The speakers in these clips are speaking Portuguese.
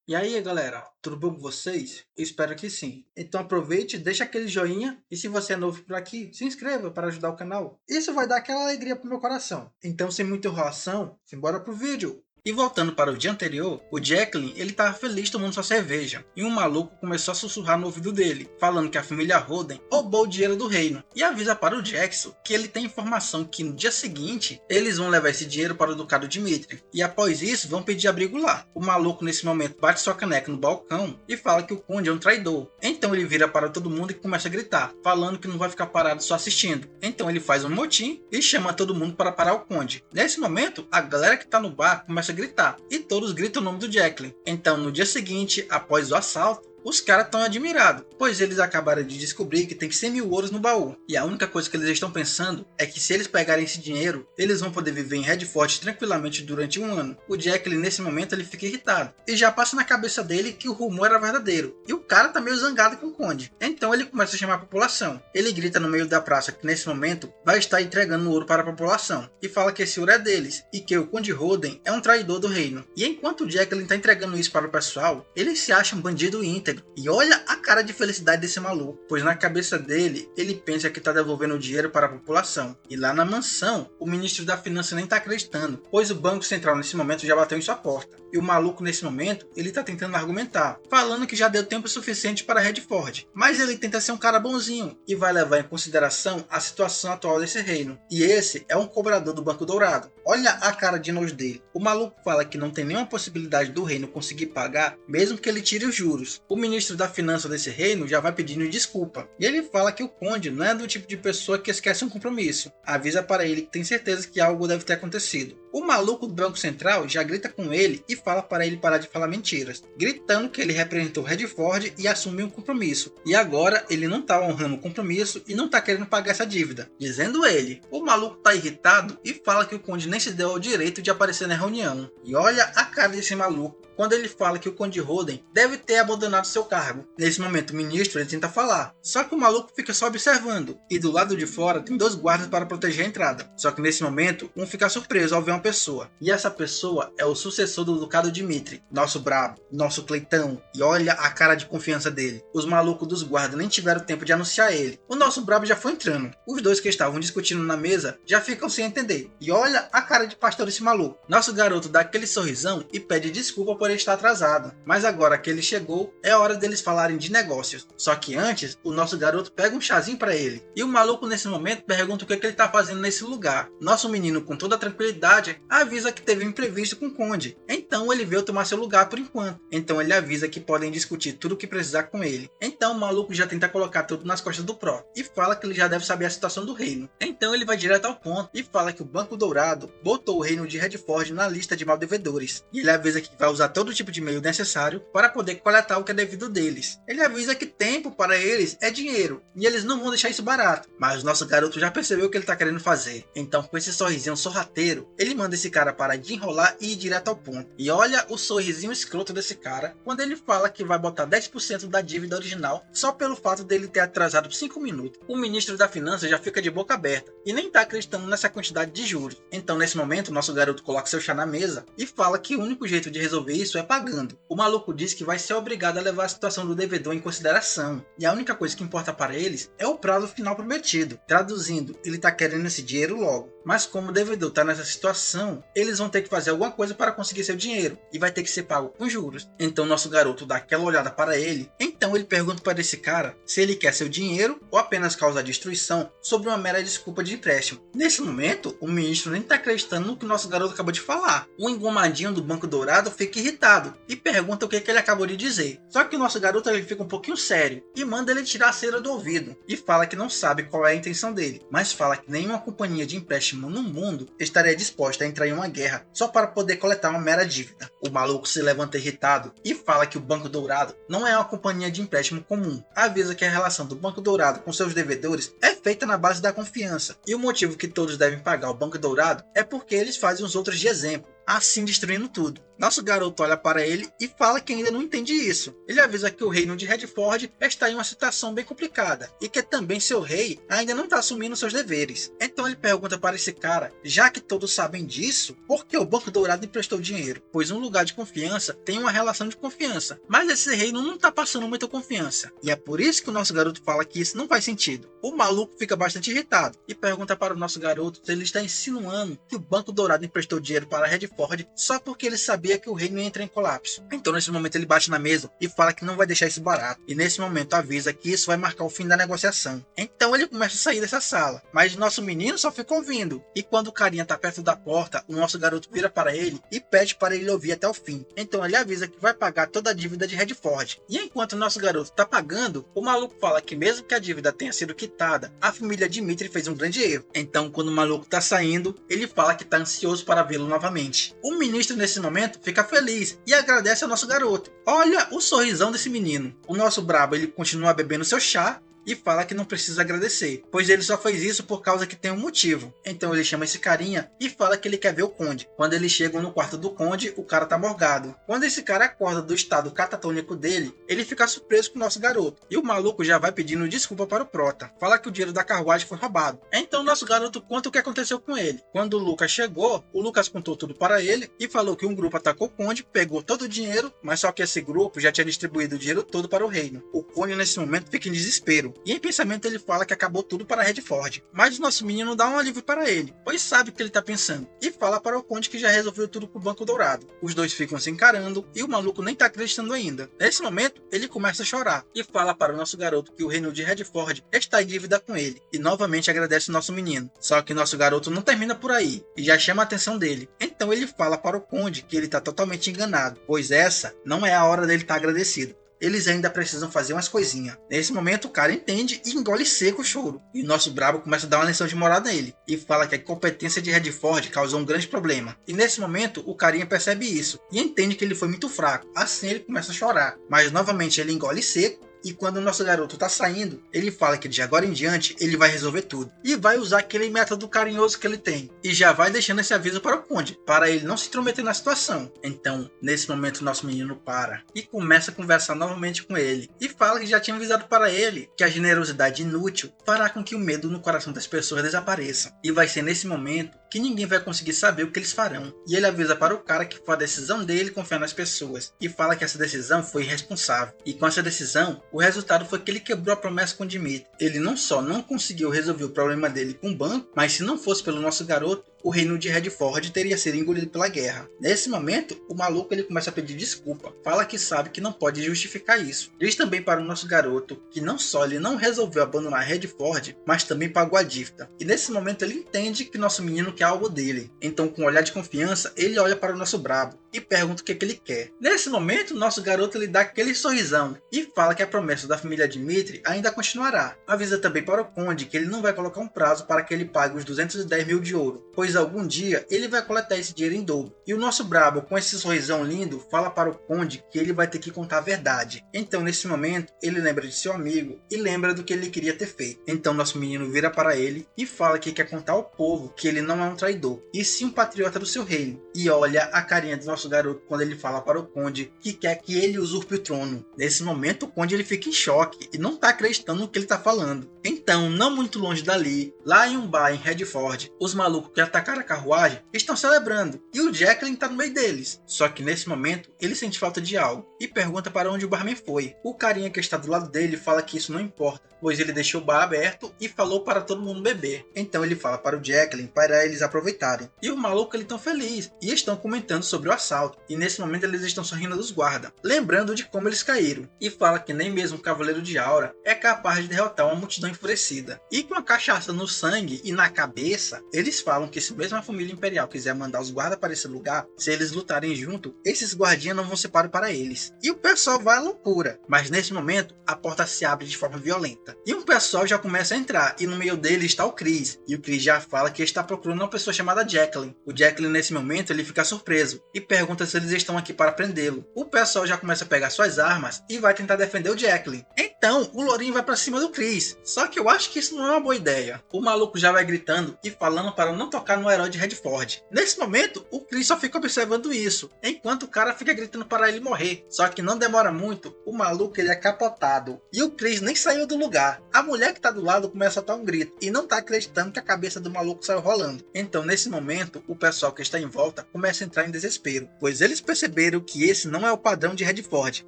E aí, galera, tudo bom com vocês? Eu espero que sim. Então aproveite, deixa aquele joinha e se você é novo por aqui, se inscreva para ajudar o canal. Isso vai dar aquela alegria pro meu coração. Então, sem muita enrolação, simbora pro vídeo. E voltando para o dia anterior, o Jacqueline ele estava feliz tomando sua cerveja e um maluco começou a sussurrar no ouvido dele, falando que a família Roden roubou o dinheiro do reino e avisa para o Jackson que ele tem informação que no dia seguinte eles vão levar esse dinheiro para o Ducado Dimitri e após isso vão pedir abrigo lá. O maluco nesse momento bate sua caneca no balcão e fala que o Conde é um traidor. Então ele vira para todo mundo e começa a gritar, falando que não vai ficar parado só assistindo. Então ele faz um motim e chama todo mundo para parar o Conde. Nesse momento, a galera que está no bar começa a gritar e todos gritam o nome do Jacqueline. Então no dia seguinte, após o assalto, os caras estão admirados, pois eles acabaram de descobrir que tem 100 mil ouros no baú. E a única coisa que eles estão pensando é que se eles pegarem esse dinheiro, eles vão poder viver em Redford tranquilamente durante um ano. O Jacqueline nesse momento ele fica irritado. E já passa na cabeça dele que o rumor era verdadeiro. E o cara tá meio zangado com o Conde. Então ele começa a chamar a população. Ele grita no meio da praça que nesse momento vai estar entregando o ouro para a população. E fala que esse ouro é deles. E que o Conde Roden é um traidor do reino. E enquanto o Jacqueline tá entregando isso para o pessoal, ele se acha um bandido íntegro. E olha a cara de felicidade desse maluco, pois na cabeça dele, ele pensa que está devolvendo o dinheiro para a população. E lá na mansão, o ministro da Finança nem está acreditando, pois o Banco Central nesse momento já bateu em sua porta. E o maluco nesse momento, ele está tentando argumentar, falando que já deu tempo suficiente para Redford. Mas ele tenta ser um cara bonzinho e vai levar em consideração a situação atual desse reino. E esse é um cobrador do Banco Dourado. Olha a cara de nojo dele. O maluco fala que não tem nenhuma possibilidade do reino conseguir pagar, mesmo que ele tire os juros. O ministro da Finança desse reino já vai pedindo desculpa. E ele fala que o Conde não é do tipo de pessoa que esquece um compromisso. Avisa para ele que tem certeza que algo deve ter acontecido. O maluco do Banco Central já grita com ele e fala para ele parar de falar mentiras, gritando que ele representou Redford e assumiu um compromisso. E agora ele não tá honrando o compromisso e não tá querendo pagar essa dívida. Dizendo ele, o maluco tá irritado e fala que o Conde nem se deu ao direito de aparecer na reunião. E olha a cara desse maluco quando ele fala que o Conde Roden deve ter abandonado seu cargo. Nesse momento o ministro ele tenta falar, só que o maluco fica só observando, e do lado de fora tem dois guardas para proteger a entrada. Só que nesse momento um fica surpreso ao ver uma pessoa, e essa pessoa é o sucessor do Ducado Dimitri, nosso brabo, nosso Cleitão, e olha a cara de confiança dele. Os malucos dos guardas nem tiveram tempo de anunciar ele, o nosso brabo já foi entrando. Os dois que estavam discutindo na mesa já ficam sem entender, e olha a cara de pastor desse maluco. Nosso garoto dá aquele sorrisão e pede desculpa por ele estar atrasado, mas agora que ele chegou, é hora deles falarem de negócios. Só que antes, o nosso garoto pega um chazinho para ele, e o maluco nesse momento pergunta o que ele tá fazendo nesse lugar. Nosso menino com toda tranquilidade avisa que teve um imprevisto com o Conde, então ele veio tomar seu lugar por enquanto. Então ele avisa que podem discutir tudo o que precisar com ele. Então o maluco já tenta colocar tudo nas costas do Pro, e fala que ele já deve saber a situação do reino. Então ele vai direto ao ponto e fala que o Banco Dourado botou o reino de Redford na lista de mal devedores, e ele avisa que vai usar todo tipo de meio necessário para poder coletar o que é devido deles. Ele avisa que tempo para eles é dinheiro e eles não vão deixar isso barato. Mas o nosso garoto já percebeu o que ele está querendo fazer. Então, com esse sorrisinho sorrateiro, ele manda esse cara parar de enrolar e ir direto ao ponto. E olha o sorrisinho escroto desse cara quando ele fala que vai botar 10% da dívida original só pelo fato dele ter atrasado 5 minutos. O ministro da Finança já fica de boca aberta e nem está acreditando nessa quantidade de juros. Então, nesse momento, o nosso garoto coloca seu chá na mesa e fala que o único jeito de resolver isso é pagando. O maluco diz que vai ser obrigado a levar a situação do devedor em consideração, e a única coisa que importa para eles é o prazo final prometido. Traduzindo, ele tá querendo esse dinheiro logo, mas como o devedor tá nessa situação, eles vão ter que fazer alguma coisa para conseguir seu dinheiro, e vai ter que ser pago com juros. Então nosso garoto dá aquela olhada para ele, então ele pergunta para esse cara se ele quer seu dinheiro ou apenas causar destruição sobre uma mera desculpa de empréstimo. Nesse momento, o ministro nem tá acreditando no que nosso garoto acabou de falar. O engomadinho do Banco Dourado fica irritado e pergunta o que ele acabou de dizer. Só que o nosso garoto ele fica um pouquinho sério e manda ele tirar a cera do ouvido e fala que não sabe qual é a intenção dele, mas fala que nenhuma companhia de empréstimo no mundo estaria disposta a entrar em uma guerra só para poder coletar uma mera dívida. O maluco se levanta irritado e fala que o Banco Dourado não é uma companhia de empréstimo comum. Avisa que a relação do Banco Dourado com seus devedores é feita na base da confiança, e o motivo que todos devem pagar ao Banco Dourado é porque eles fazem os outros de exemplo. assim destruindo tudo. Nosso garoto olha para ele e fala que ainda não entende isso. Ele avisa que o reino de Redford está em uma situação bem complicada e que também seu rei ainda não está assumindo seus deveres. Então ele pergunta para esse cara, já que todos sabem disso, por que o Banco Dourado emprestou dinheiro? Pois um lugar de confiança tem uma relação de confiança, mas esse reino não está passando muita confiança. E é por isso que o nosso garoto fala que isso não faz sentido. O maluco fica bastante irritado e pergunta para o nosso garoto se ele está insinuando que o Banco Dourado emprestou dinheiro para Redford só porque ele sabia que o reino entra em colapso. Então nesse momento ele bate na mesa e fala que não vai deixar isso barato. E nesse momento avisa que isso vai marcar o fim da negociação. Então ele começa a sair dessa sala. Mas nosso menino só fica ouvindo. E quando o carinha tá perto da porta, o nosso garoto vira para ele e pede para ele ouvir até o fim. Então ele avisa que vai pagar toda a dívida de Redford. E enquanto o nosso garoto tá pagando, o maluco fala que mesmo que a dívida tenha sido quitada, a família Dimitri fez um grande erro. Então quando o maluco tá saindo, ele fala que tá ansioso para vê-lo novamente. O ministro nesse momento fica feliz e agradece ao nosso garoto. Olha o sorrisão desse menino. O nosso brabo ele continua bebendo seu chá e fala que não precisa agradecer, pois ele só fez isso por causa que tem um motivo. Então ele chama esse carinha e fala que ele quer ver o conde. Quando eles chegam no quarto do conde, o cara tá morgado. Quando esse cara acorda do estado catatônico dele, ele fica surpreso com o nosso garoto. E o maluco já vai pedindo desculpa para o prota. Fala que o dinheiro da carruagem foi roubado. Então o nosso garoto conta o que aconteceu com ele. Quando o Lucas chegou, o Lucas contou tudo para ele e falou que um grupo atacou o conde, pegou todo o dinheiro, mas só que esse grupo já tinha distribuído o dinheiro todo para o reino. O conde nesse momento fica em desespero. E em pensamento ele fala que acabou tudo para Redford. Mas o nosso menino dá um alívio para ele, pois sabe o que ele está pensando. E fala para o conde que já resolveu tudo com o Banco Dourado. Os dois ficam se encarando e o maluco nem está acreditando ainda. Nesse momento, ele começa a chorar e fala para o nosso garoto que o reino de Redford está em dívida com ele. E novamente agradece o nosso menino. Só que nosso garoto não termina por aí e já chama a atenção dele. Então ele fala para o conde que ele está totalmente enganado, pois essa não é a hora dele estar agradecido. Eles ainda precisam fazer umas coisinhas. Nesse momento o cara entende e engole seco o choro. E o nosso brabo começa a dar uma lição de moral nele. E fala que a incompetência de Redford causou um grande problema. E nesse momento o carinha percebe isso. E entende que ele foi muito fraco. Assim ele começa a chorar. Mas novamente ele engole seco. E quando o nosso garoto tá saindo, ele fala que de agora em diante ele vai resolver tudo. E vai usar aquele método carinhoso que ele tem. E já vai deixando esse aviso para o conde, para ele não se intrometer na situação. Então, nesse momento o nosso menino para e começa a conversar novamente com ele. E fala que já tinha avisado para ele que a generosidade inútil fará com que o medo no coração das pessoas desapareça. E vai ser nesse momento que ninguém vai conseguir saber o que eles farão. E ele avisa para o cara que foi a decisão dele confiar nas pessoas. E fala que essa decisão foi irresponsável. E com essa decisão, o resultado foi que ele quebrou a promessa com o Dimitri. Ele não só não conseguiu resolver o problema dele com o banco, mas se não fosse pelo nosso garoto, o reino de Redford teria sido engolido pela guerra. Nesse momento, o maluco ele começa a pedir desculpa. Fala que sabe que não pode justificar isso. Diz também para o nosso garoto que não só ele não resolveu abandonar Redford, mas também pagou a dívida. E nesse momento ele entende que nosso menino quer algo dele. Então com um olhar de confiança, ele olha para o nosso brabo e pergunta o que ele quer. Nesse momento, nosso garoto ele dá aquele sorrisão e fala que a promessa da família Dimitri ainda continuará. Avisa também para o conde que ele não vai colocar um prazo para que ele pague os 210 mil de ouro, pois algum dia ele vai coletar esse dinheiro em dobro. E o nosso brabo, com esse sorrisão lindo, fala para o conde que ele vai ter que contar a verdade. Então nesse momento, ele lembra de seu amigo e lembra do que ele queria ter feito. Então nosso menino vira para ele e fala que quer contar ao povo que ele não é um traidor, e sim um patriota do seu reino. E olha a carinha do nosso garoto quando ele fala para o conde que quer que ele usurpe o trono. Nesse momento o conde ele fica em choque e não está acreditando no que ele está falando. Então, não muito longe dali, lá em um bar em Redford, os malucos que atacaram a carruagem estão celebrando e o Jacqueline está no meio deles. Só que nesse momento ele sente falta de algo e pergunta para onde o barman foi. O carinha que está do lado dele fala que isso não importa, pois ele deixou o bar aberto e falou para todo mundo beber. Então ele fala para o Jacqueline para eles aproveitarem. E o maluco ele tão feliz e estão comentando sobre o assalto. E nesse momento eles estão sorrindo dos guardas, lembrando de como eles caíram. E fala que nem mesmo o Cavaleiro de Aura é capaz de derrotar uma multidão enfurecida. E com a cachaça no sangue e na cabeça, eles falam que se mesmo a família imperial quiser mandar os guardas para esse lugar, se eles lutarem junto, esses guardinhas não vão ser páreo para eles. E o pessoal vai à loucura. Mas nesse momento, a porta se abre de forma violenta. E um pessoal já começa a entrar, e no meio dele está o Chris. E o Chris já fala que está procurando uma pessoa chamada Jacqueline. O Jacqueline nesse momento ele fica surpreso e pergunta se eles estão aqui para prendê-lo. O pessoal já começa a pegar suas armas e vai tentar defender o Jacqueline. Então Então o lourinho vai pra cima do Chris. Só que eu acho que isso não é uma boa ideia. O maluco já vai gritando e falando para não tocar no herói de Redford. Nesse momento, o Chris só fica observando isso, enquanto o cara fica gritando para ele morrer. Só que não demora muito, o maluco ele é capotado. E o Chris nem saiu do lugar. A mulher que tá do lado começa a dar um grito e não tá acreditando que a cabeça do maluco saiu rolando. Então nesse momento, o pessoal que está em volta começa a entrar em desespero, pois eles perceberam que esse não é o padrão de Redford.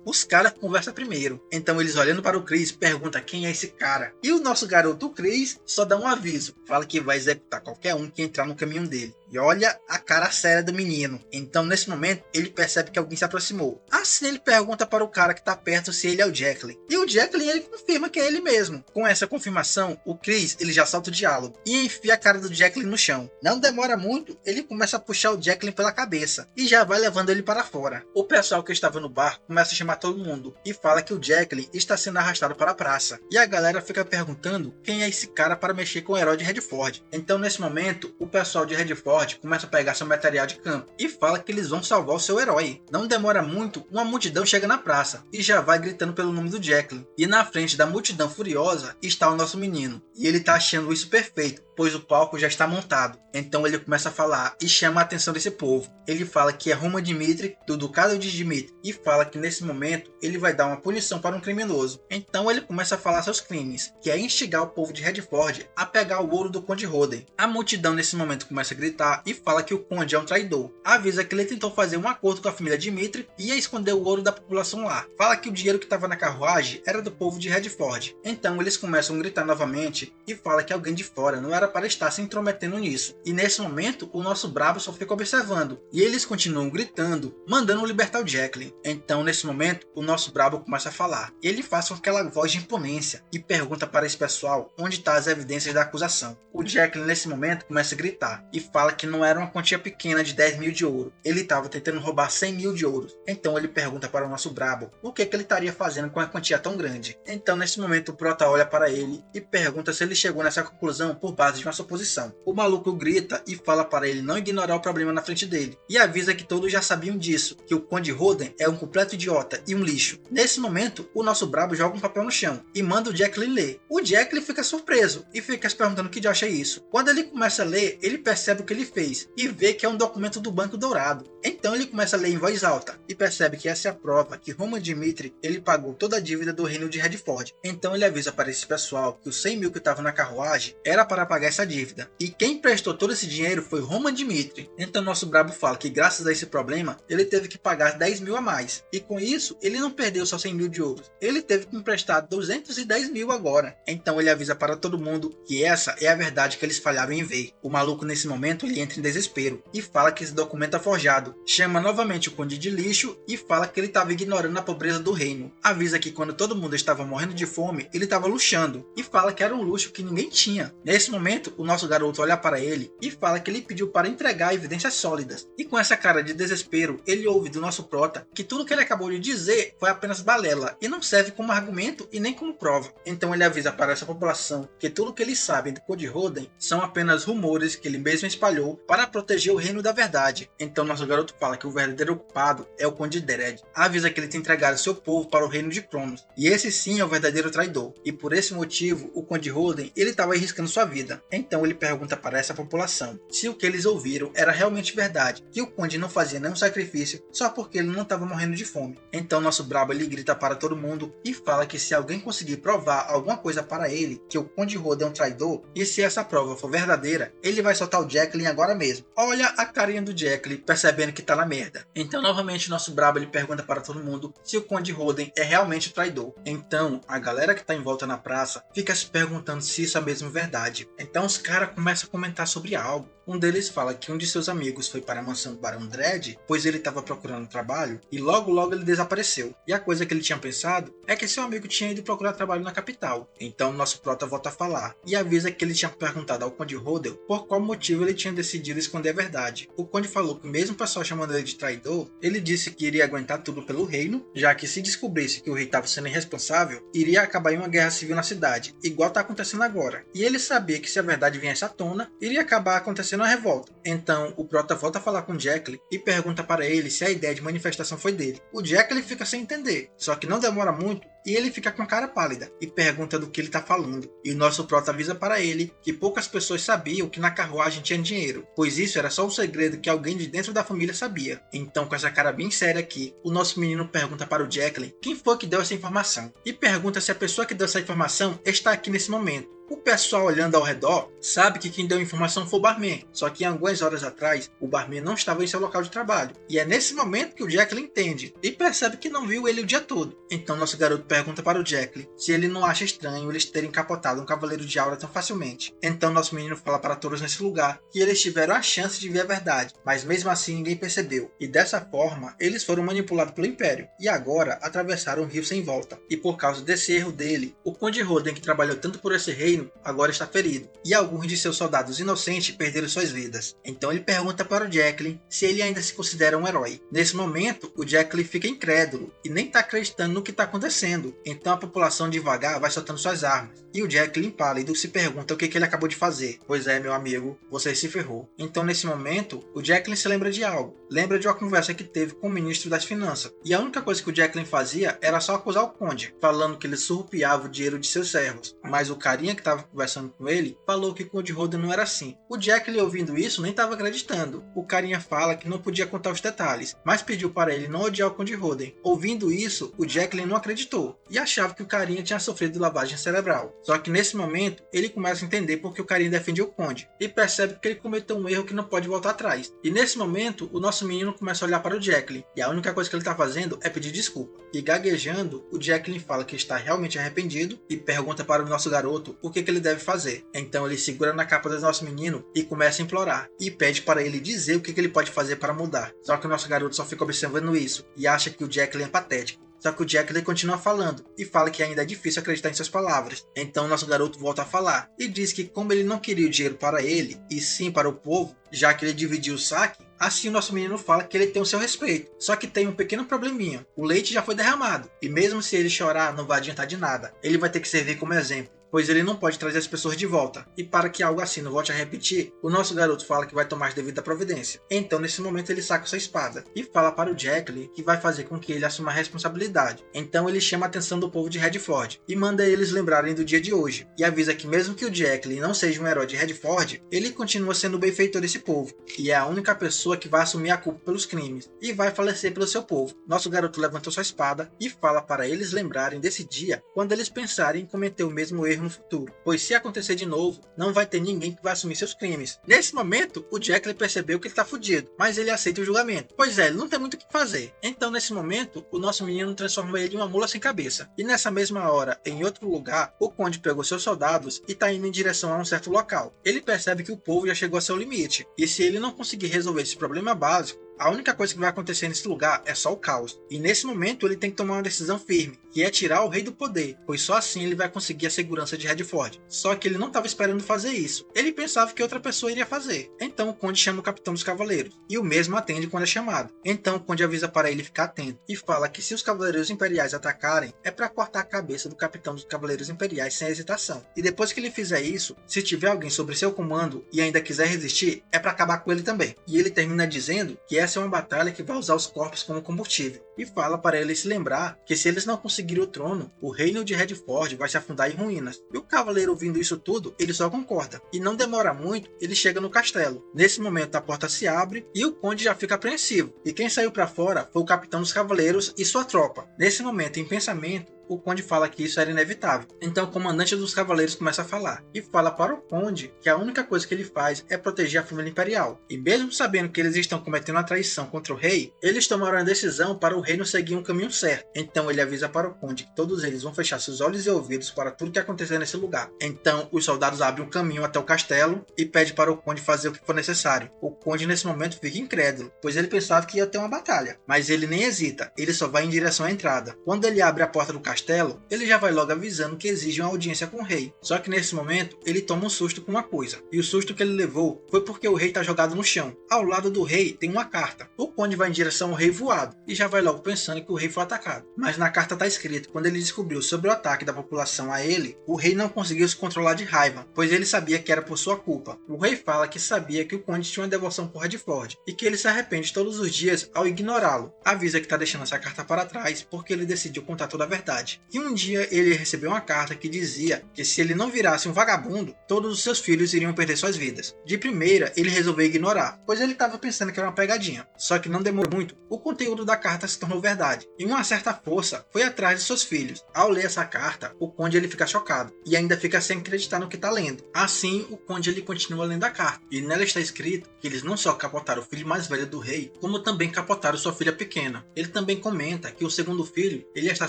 Os caras conversam primeiro. Então eles olhando para o Chris perguntam quem é esse cara. E o nosso garoto Chris só dá um aviso, fala que vai executar qualquer um que entrar no caminho dele. E olha a cara séria do menino. Então nesse momento ele percebe que alguém se aproximou. Assim ele pergunta para o cara que está perto se ele é o Jacqueline. E o Jacqueline ele confirma que é ele mesmo. Com essa confirmação, o Chris ele já solta o diálogo e enfia a cara do Jacqueline no chão. Não demora muito, ele começa a puxar o Jacqueline pela cabeça e já vai levando ele para fora. O pessoal que estava no bar começa a chamar todo mundo e fala que o Jacqueline está sendo arrastado para a praça. E a galera fica perguntando quem é esse cara para mexer com o herói de Redford. Então nesse momento, o pessoal de Redford começa a pegar seu material de campo e fala que eles vão salvar o seu herói. Não demora muito, uma multidão chega na praça e já vai gritando pelo nome do Jacqueline. E na frente da multidão furiosa está o nosso menino. E ele está achando isso perfeito, pois o palco já está montado. Então ele começa a falar e chama a atenção desse povo. Ele fala que é Roman Dimitri, do Ducado de Dimitri, e fala que nesse momento ele vai dar uma punição para um criminoso. Então ele começa a falar seus crimes, que é instigar o povo de Redford a pegar o ouro do Conde Roden. A multidão nesse momento começa a gritar e fala que o Conde é um traidor. Avisa que ele tentou fazer um acordo com a família Dimitri e ia esconder o ouro da população lá. Fala que o dinheiro que estava na carruagem era do povo de Redford. Então eles começam a gritar novamente e fala que alguém de fora não era para estar se intrometendo nisso. E nesse momento o nosso brabo só fica observando. E eles continuam gritando, mandando libertar o Jacqueline. Então nesse momento o nosso brabo começa a falar. E ele faz com aquela voz de imponência e pergunta para esse pessoal onde estão as evidências da acusação. O Jacqueline nesse momento começa a gritar e fala que não era uma quantia pequena de 10 mil de ouro. Ele estava tentando roubar 100 mil de ouro. Então ele pergunta para o nosso brabo o que ele estaria fazendo com uma quantia tão grande. Então nesse momento o Prota olha para ele e pergunta se ele chegou nessa conclusão por base de uma suposição. O maluco grita e fala para ele não ignorar o problema na frente dele. E avisa que todos já sabiam disso, que o Conde Roden é um completo idiota e um lixo. Nesse momento o nosso brabo joga um papel no chão e manda o Jacqueline ler. O Jacqueline fica surpreso e fica se perguntando que diacho é isso. Quando ele começa a ler, ele percebe o que ele fez e vê que é um documento do Banco Dourado. Então ele começa a ler em voz alta e percebe que essa é a prova que Roman Dimitri ele pagou toda a dívida do reino de Redford. Então ele avisa para esse pessoal que os 100 mil que estavam na carruagem era para pagar essa dívida. E quem emprestou todo esse dinheiro foi Roman Dimitri. Então nosso brabo fala que graças a esse problema ele teve que pagar 10 mil a mais. E com isso ele não perdeu só 100 mil de ouro. Ele teve que emprestar 210 mil agora. Então ele avisa para todo mundo que essa é a verdade que eles falharam em ver. O maluco nesse momento ele entra em desespero e fala que esse documento é forjado. Chama novamente o Conde de lixo e fala que ele estava ignorando a pobreza do reino. Avisa que quando todo mundo estava morrendo de fome, ele estava luxando e fala que era um luxo que ninguém tinha. Nesse momento, o nosso garoto olha para ele e fala que ele pediu para entregar evidências sólidas. E com essa cara de desespero, ele ouve do nosso prota que tudo que ele acabou de dizer foi apenas balela e não serve como argumento e nem como prova. Então ele avisa para essa população que tudo que eles sabem do Conde Roden são apenas rumores que ele mesmo espalhou para proteger o reino da verdade. Então nosso garoto fala que o verdadeiro culpado é o Conde Dredd. Avisa que ele tem entregado seu povo para o reino de Cronos. E esse sim é o verdadeiro traidor. E por esse motivo, o Conde Roden ele estava arriscando sua vida. Então ele pergunta para essa população se o que eles ouviram era realmente verdade, que o Conde não fazia nenhum sacrifício só porque ele não estava morrendo de fome. Então nosso brabo ele grita para todo mundo e fala que se alguém conseguir provar alguma coisa para ele, que o Conde Roden é um traidor, e se essa prova for verdadeira, ele vai soltar o Jacqueline agora mesmo. Olha a carinha do Jacqueline, percebendo que tá na merda. Então novamente nosso brabo ele pergunta para todo mundo se o Conde Roden é realmente o traidor. Então a galera que tá em volta na praça fica se perguntando se isso é mesmo verdade. Então os caras começam a comentar sobre algo. Um deles fala que um de seus amigos foi para a mansão do Barão Dredd, pois ele estava procurando trabalho e logo ele desapareceu. E a coisa que ele tinha pensado é que seu amigo tinha ido procurar trabalho na capital. Então nosso prota volta a falar e avisa que ele tinha perguntado ao Conde Roden por qual motivo ele tinha decidido esconder a verdade. O Conde falou que mesmo o pessoal chamando ele de traidor, ele disse que iria aguentar tudo pelo reino, já que se descobrisse que o rei estava sendo irresponsável, iria acabar em uma guerra civil na cidade, igual está acontecendo agora. E ele sabia que se a verdade viesse à tona, iria acabar acontecendo uma revolta. Então o prota volta a falar com Jacqueline e pergunta para ele se a ideia de manifestação foi dele. O Jacqueline fica sem entender, só que não demora muito e ele fica com a cara pálida e pergunta do que ele tá falando. E o nosso prota avisa para ele que poucas pessoas sabiam que na carruagem tinha dinheiro, pois isso era só um segredo que alguém de dentro da família sabia. Então, com essa cara bem séria aqui, o nosso menino pergunta para o Jacqueline quem foi que deu essa informação, e pergunta se a pessoa que deu essa informação está aqui nesse momento. O pessoal olhando ao redor sabe que quem deu a informação foi o barman, só que algumas horas atrás o barman não estava em seu local de trabalho. E é nesse momento que o Jacqueline entende e percebe que não viu ele o dia todo. Então nosso garoto pergunta para o Jacqueline se ele não acha estranho eles terem capotado um cavaleiro de aura tão facilmente. Então nosso menino fala para todos nesse lugar que eles tiveram a chance de ver a verdade, mas mesmo assim ninguém percebeu. E dessa forma eles foram manipulados pelo Império e agora atravessaram o rio sem volta. E por causa desse erro dele, o Conde Roden, que trabalhou tanto por esse reino, agora está ferido, e alguns de seus soldados inocentes perderam suas vidas. Então ele pergunta para o Jacqueline se ele ainda se considera um herói. Nesse momento, o Jacqueline fica incrédulo e nem está acreditando no que está acontecendo. Então a população devagar vai soltando suas armas. E o Jacqueline pálido se pergunta o que ele acabou de fazer. Pois é, meu amigo, você se ferrou. Então nesse momento, o Jacqueline se lembra de algo. Lembra de uma conversa que teve com o ministro das Finanças. E a única coisa que o Jacqueline fazia era só acusar o Conde, falando que ele surrupiava o dinheiro de seus servos. Mas o carinha que estava conversando com ele falou que o Conde Roden não era assim. O Jacqueline, ouvindo isso, nem estava acreditando. O carinha fala que não podia contar os detalhes, mas pediu para ele não odiar o Conde Roden. Ouvindo isso, o Jacqueline não acreditou e achava que o carinha tinha sofrido lavagem cerebral. Só que nesse momento, ele começa a entender porque o carinha defendia o Conde e percebe que ele cometeu um erro que não pode voltar atrás. E nesse momento, o nosso menino começa a olhar para o Jacqueline e a única coisa que ele está fazendo é pedir desculpa. E gaguejando, o Jacqueline fala que está realmente arrependido e pergunta para o nosso garoto o que ele deve fazer. Então ele segura na capa do nosso menino e começa a implorar e pede para ele dizer o que ele pode fazer para mudar. Só que o nosso garoto só fica observando isso e acha que o Jacqueline é patético. Só que o Jacqueline continua falando e fala que ainda é difícil acreditar em suas palavras. Então nosso garoto volta a falar e diz que como ele não queria o dinheiro para ele e sim para o povo, já que ele dividiu o saque, assim o nosso menino fala que ele tem o seu respeito. Só que tem um pequeno probleminha. O leite já foi derramado e mesmo se ele chorar não vai adiantar de nada. Ele vai ter que servir como exemplo, pois ele não pode trazer as pessoas de volta. E para que algo assim não volte a repetir, o nosso garoto fala que vai tomar as devidas providências. Então nesse momento ele saca sua espada e fala para o Jacqueline que vai fazer com que ele assuma a responsabilidade. Então ele chama a atenção do povo de Redford e manda eles lembrarem do dia de hoje. E avisa que mesmo que o Jacqueline não seja um herói de Redford, ele continua sendo o benfeitor desse povo. E é a única pessoa que vai assumir a culpa pelos crimes e vai falecer pelo seu povo. Nosso garoto levantou sua espada e fala para eles lembrarem desse dia quando eles pensarem em cometer o mesmo erro no futuro, pois se acontecer de novo, não vai ter ninguém que vai assumir seus crimes. Nesse momento, o Jacqueline percebeu que ele tá fudido, mas ele aceita o julgamento. Pois é, ele não tem muito o que fazer. Então nesse momento, o nosso menino transforma ele em uma mula sem cabeça. E nessa mesma hora, em outro lugar, o Conde pegou seus soldados e tá indo em direção a um certo local. Ele percebe que o povo já chegou a seu limite, e se ele não conseguir resolver esse problema básico, a única coisa que vai acontecer nesse lugar é só o caos. E nesse momento ele tem que tomar uma decisão firme, que é tirar o rei do poder, pois só assim ele vai conseguir a segurança de Redford. Só que ele não estava esperando fazer isso. Ele pensava que outra pessoa iria fazer. Então o Conde chama o capitão dos cavaleiros, e o mesmo atende quando é chamado. Então o Conde avisa para ele ficar atento, e fala que se os cavaleiros imperiais atacarem, é para cortar a cabeça do capitão dos cavaleiros imperiais sem hesitação. E depois que ele fizer isso, se tiver alguém sobre seu comando e ainda quiser resistir, é para acabar com ele também. E ele termina dizendo que essa é uma batalha que vai usar os corpos como combustível, e fala para eles se lembrar que se eles não conseguirem o trono, o reino de Redford vai se afundar em ruínas. E o cavaleiro, ouvindo isso tudo, ele só concorda, e não demora muito, ele chega no castelo. Nesse momento a porta se abre e o Conde já fica apreensivo, e quem saiu para fora foi o capitão dos cavaleiros e sua tropa. Nesse momento, em pensamento, o Conde fala que isso era inevitável. Então o comandante dos cavaleiros começa a falar e fala para o Conde que a única coisa que ele faz é proteger a família imperial. E mesmo sabendo que eles estão cometendo a traição contra o rei, eles tomaram a decisão para o reino seguir um caminho certo. Então ele avisa para o Conde que todos eles vão fechar seus olhos e ouvidos para tudo que acontecer nesse lugar. Então os soldados abrem um caminho até o castelo e pedem para o Conde fazer o que for necessário. O Conde nesse momento fica incrédulo, pois ele pensava que ia ter uma batalha. Mas ele nem hesita, ele só vai em direção à entrada. Quando ele abre a porta do castelo, ele já vai logo avisando que exige uma audiência com o rei. Só que nesse momento, ele toma um susto com uma coisa. E o susto que ele levou foi porque o rei está jogado no chão. Ao lado do rei tem uma carta. O Conde vai em direção ao rei voado e já vai logo pensando que o rei foi atacado. Mas na carta está escrito que quando ele descobriu sobre o ataque da população a ele, o rei não conseguiu se controlar de raiva, pois ele sabia que era por sua culpa. O rei fala que sabia que o Conde tinha uma devoção por Redford e que ele se arrepende todos os dias ao ignorá-lo. Avisa que está deixando essa carta para trás porque ele decidiu contar toda a verdade. cidade. E um dia ele recebeu uma carta que dizia que se ele não virasse um vagabundo, todos os seus filhos iriam perder suas vidas. De primeira, ele resolveu ignorar, pois ele estava pensando que era uma pegadinha. Só que não demorou muito, o conteúdo da carta se tornou verdade. E uma certa força foi atrás de seus filhos. Ao ler essa carta, o conde ele fica chocado e ainda fica sem acreditar no que está lendo. Assim, o conde ele continua lendo a carta. E nela está escrito que eles não só capotaram o filho mais velho do rei, como também capotaram sua filha pequena. Ele também comenta que o segundo filho ele está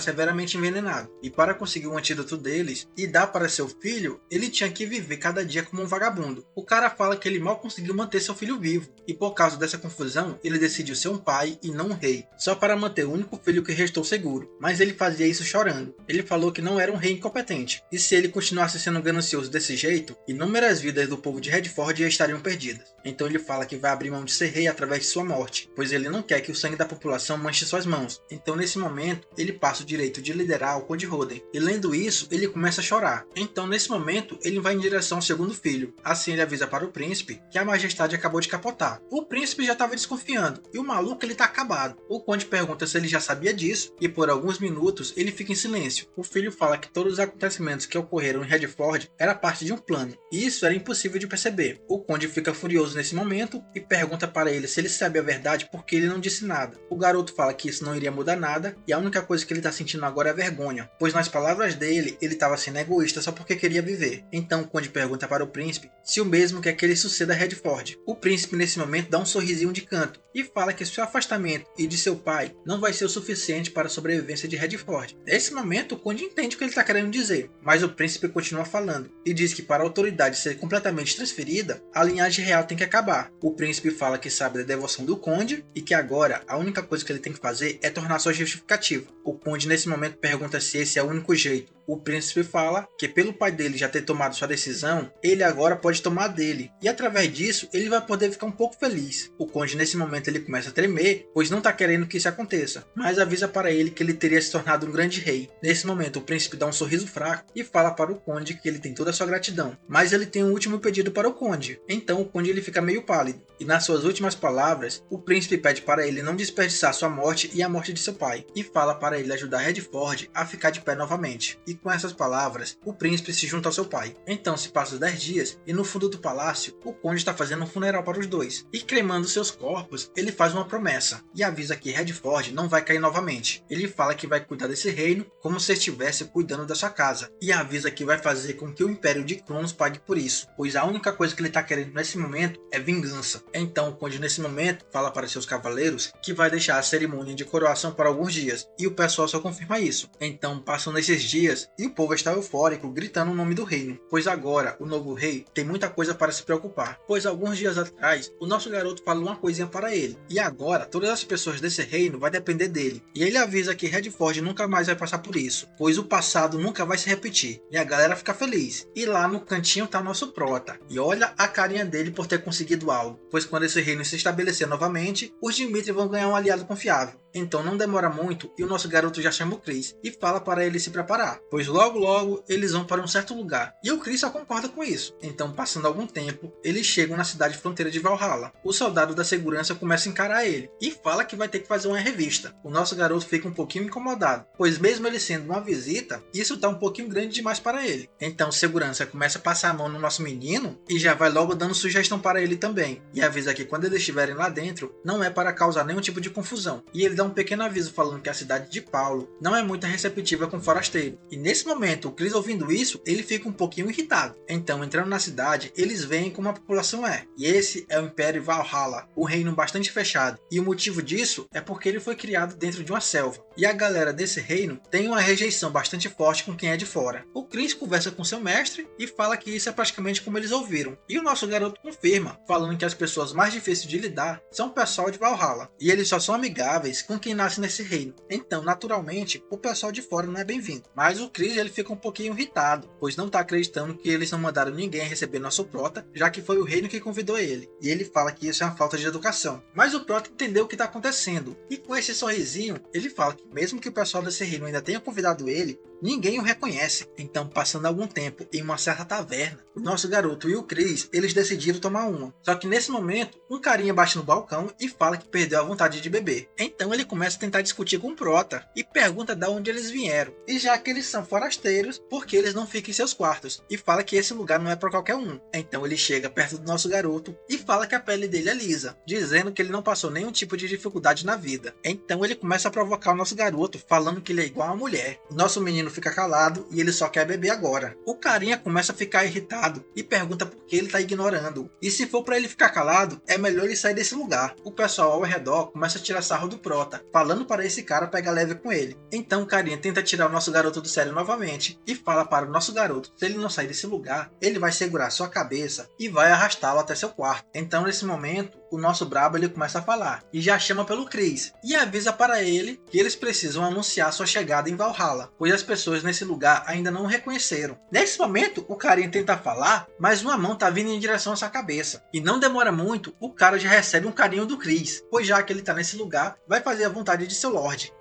severamente envenenado. E para conseguir um antídoto deles e dar para seu filho, ele tinha que viver cada dia como um vagabundo. O cara fala que ele mal conseguiu manter seu filho vivo. E por causa dessa confusão, ele decidiu ser um pai e não um rei, só para manter o único filho que restou seguro. Mas ele fazia isso chorando. Ele falou que não era um rei incompetente. E se ele continuasse sendo ganancioso desse jeito, inúmeras vidas do povo de Redford já estariam perdidas. Então ele fala que vai abrir mão de ser rei através de sua morte, pois ele não quer que o sangue da população manche suas mãos. Então nesse momento, ele passa o direito de liderar o Conde Roden. E lendo isso, ele começa a chorar. Então nesse momento, ele vai em direção ao segundo filho. Assim ele avisa para o príncipe que a majestade acabou de capotar. O príncipe já estava desconfiando, e o maluco ele tá acabado. O conde pergunta se ele já sabia disso, e por alguns minutos ele fica em silêncio. O filho fala que todos os acontecimentos que ocorreram em Redford era parte de um plano, e isso era impossível de perceber. O conde fica furioso nesse momento e pergunta para ele se ele sabe a verdade porque ele não disse nada. O garoto fala que isso não iria mudar nada, e a única coisa que ele está sentindo agora é vergonha, pois nas palavras dele, ele estava sendo egoísta só porque queria viver. Então o conde pergunta para o príncipe se o mesmo quer que ele suceda a Redford. O príncipe nesse momento dá um sorrisinho de canto e fala que seu afastamento e de seu pai não vai ser o suficiente para a sobrevivência de Redford. Nesse momento o conde entende o que ele está querendo dizer, mas o príncipe continua falando e diz que para a autoridade ser completamente transferida, a linhagem real tem que acabar. O príncipe fala que sabe da devoção do conde e que agora a única coisa que ele tem que fazer é tornar sua justificativa. O conde nesse momento pergunta se esse é o único jeito. O príncipe fala que pelo pai dele já ter tomado sua decisão, ele agora pode tomar a dele, e através disso ele vai poder ficar um pouco feliz. O conde nesse momento ele começa a tremer, pois não está querendo que isso aconteça, mas avisa para ele que ele teria se tornado um grande rei. Nesse momento o príncipe dá um sorriso fraco e fala para o conde que ele tem toda a sua gratidão, mas ele tem um último pedido para o conde. Então o conde ele fica meio pálido, e nas suas últimas palavras, o príncipe pede para ele não desperdiçar sua morte e a morte de seu pai, e fala para ele ajudar Redford a ficar de pé novamente. E com essas palavras, o príncipe se junta ao seu pai. Então se passam os 10 dias e no fundo do palácio, o conde está fazendo um funeral para os dois. E cremando seus corpos, ele faz uma promessa e avisa que Redford não vai cair novamente. Ele fala que vai cuidar desse reino como se estivesse cuidando da sua casa. E avisa que vai fazer com que o Império de Cronos pague por isso, pois a única coisa que ele está querendo nesse momento é vingança. Então o conde nesse momento fala para seus cavaleiros que vai deixar a cerimônia de coroação por alguns dias. E o pessoal só confirma isso. Então passam nesses dias e o povo está eufórico, gritando o nome do reino, pois agora o novo rei tem muita coisa para se preocupar, pois alguns dias atrás o nosso garoto falou uma coisinha para ele, e agora todas as pessoas desse reino vai depender dele, e ele avisa que Redford nunca mais vai passar por isso, pois o passado nunca vai se repetir, e a galera fica feliz. E lá no cantinho tá o nosso prota, e olha a carinha dele por ter conseguido algo, pois quando esse reino se estabelecer novamente, os Dimitri vão ganhar um aliado confiável. Então não demora muito e o nosso garoto já chama o Chris e fala para ele se preparar, pois logo eles vão para um certo lugar. E o Chris só concorda com isso. Então passando algum tempo, eles chegam na cidade fronteira de Valhalla. O soldado da segurança começa a encarar ele e fala que vai ter que fazer uma revista. O nosso garoto fica um pouquinho incomodado, pois mesmo ele sendo uma visita, isso tá um pouquinho grande demais para ele. Então o segurança começa a passar a mão no nosso menino e já vai logo dando sugestão para ele também. E avisa que quando eles estiverem lá dentro, não é para causar nenhum tipo de confusão. E ele dá um pequeno aviso falando que a cidade de Paulo não é muito receptiva com forasteiro. E nesse momento, o Chris ouvindo isso, ele fica um pouquinho irritado. Então, entrando na cidade, eles veem como a população é. E esse é o Império Valhalla, um reino bastante fechado. E o motivo disso é porque ele foi criado dentro de uma selva. E a galera desse reino tem uma rejeição bastante forte com quem é de fora. O Chris conversa com seu mestre e fala que isso é praticamente como eles ouviram. E o nosso garoto confirma, falando que as pessoas mais difíceis de lidar são o pessoal de Valhalla. E eles só são amigáveis com quem nasce nesse reino. Então, naturalmente, o pessoal de fora não é bem-vindo. Mas o Chris ele fica um pouquinho irritado, pois não está acreditando que eles não mandaram ninguém receber nosso prota, já que foi o reino que convidou ele. E ele fala que isso é uma falta de educação. Mas o prota entendeu o que está acontecendo. E com esse sorrisinho, ele fala que mesmo que o pessoal desse reino ainda tenha convidado ele, ninguém o reconhece. Então, passando algum tempo em uma certa taverna, o nosso garoto e o Chris, eles decidiram tomar uma. Só que nesse momento, um carinha bate no balcão e fala que perdeu a vontade de beber. Então ele começa a tentar discutir com o Prota e pergunta de onde eles vieram. E já que eles são forasteiros, por que eles não ficam em seus quartos? E fala que esse lugar não é para qualquer um. Então ele chega perto do nosso garoto e fala que a pele dele é lisa, dizendo que ele não passou nenhum tipo de dificuldade na vida. Então ele começa a provocar o nosso garoto, falando que ele é igual a mulher. O nosso menino fica calado e ele só quer beber agora. O carinha começa a ficar irritado e pergunta por que ele tá ignorando. E se for para ele ficar calado, é melhor ele sair desse lugar. O pessoal ao redor começa a tirar sarro do Prota, falando para esse cara pegar leve com ele. Então o carinha tenta tirar o nosso garoto do sério novamente e fala para o nosso garoto, se ele não sair desse lugar, ele vai segurar sua cabeça e vai arrastá-lo até seu quarto. Então nesse momento, o nosso brabo ele começa a falar e já chama pelo Chris e avisa para ele que eles precisam anunciar sua chegada em Valhalla, pois as pessoas nesse lugar ainda não o reconheceram. Nesse momento, o carinha tenta falar, mas uma mão tá vindo em direção à sua cabeça. E não demora muito, o cara já recebe um carinho do Chris, pois já que ele tá nesse lugar, vai fazer a vontade de seu Lorde.